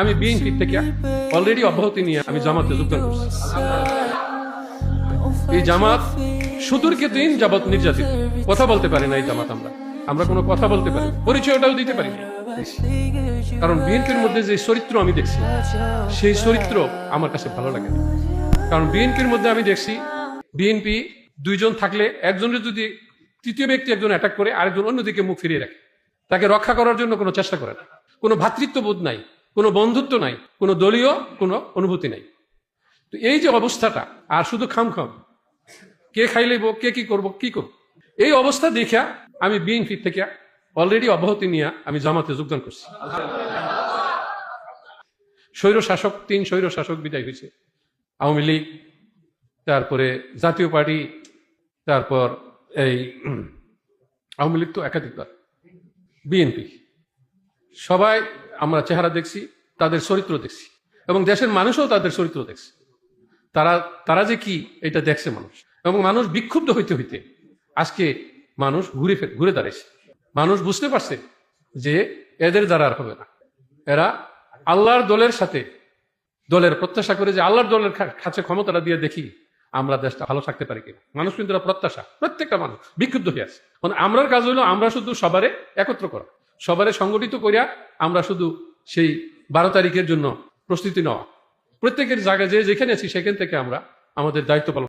আমি বিএনপি থেকে অলরেডি অব্যাহতি নিয়ে আমি জামাতে যোগদান করছি। এই জামাত সুদূরকে দিন যাবৎ নির্যাতিত, কথা বলতে পারি না। এই জামাত আমরা কোনো কথা বলতে পারি, পরিচয়টাও দিতে পারি না। কারণ বিএনপির মধ্যে যে চরিত্র আমি দেখছি, সেই চরিত্র আমার কাছে ভালো লাগে না। কারণ বিএনপির মধ্যে আমি দেখছি, বিএনপি দুইজন থাকলে একজনের যদি তৃতীয় ব্যক্তি একজন অ্যাটাক করে, আরেকজন অন্যদিকে মুখ ফিরিয়ে রাখে, তাকে রক্ষা করার জন্য কোনো চেষ্টা করে না। কোনো ভ্রাতৃত্ববোধ নাই, কোনো বন্ধুত্ব নাই, কোনো দলীয় কোনো অনুভূতি নাই। তো এই যে অবস্থাটা, আর শুধু খাম কে খাইলেব, কে কি করব, এই অবস্থা দেখা আমি বিএনপি থেকে অলরেডি অব্যাহতি নিয়ে আমি জামাতে যোগদান করছি। তিন স্বৈর শাসক বিদায় হয়েছে। আওয়ামী লীগ, তারপরে জাতীয় পার্টি, তারপর এই আওয়ামী লীগ তো একাধিকবার, বিএনপি, সবাই আমরা চেহারা দেখছি, তাদের চরিত্র দেখছি, এবং দেশের মানুষও তাদের চরিত্র দেখছে। তারা যে কি এটা দেখছে মানুষ, এবং মানুষ বিক্ষুব্ধ হইতে হইতে আজকে মানুষ ঘুরে দাঁড়াইছে। মানুষ বুঝতে পারছে যে এদের দ্বারা আর হবে না। এরা আল্লাহর দলের সাথে দলের প্রত্যাশা করে যে আল্লাহর দলের কাছে ক্ষমতাটা দিয়ে দেখি আমরা দেশটা ভালো থাকতে পারি কিনা। মানুষ কিন্তু প্রত্যাশা, প্রত্যেকটা মানুষ বিক্ষুব্ধ হয়ে আছে। আমরার কাজ হলো আমরা শুধু সবারে একত্র করা, সবারে সংগঠিত করিয়া আমরা শুধু সেই 12 তারিখের জন্য প্রস্তুতি নেওয়া। প্রত্যেকের জায়গায় যেখানে আছি সেখান থেকে আমরা আমাদের দায়িত্ব পালন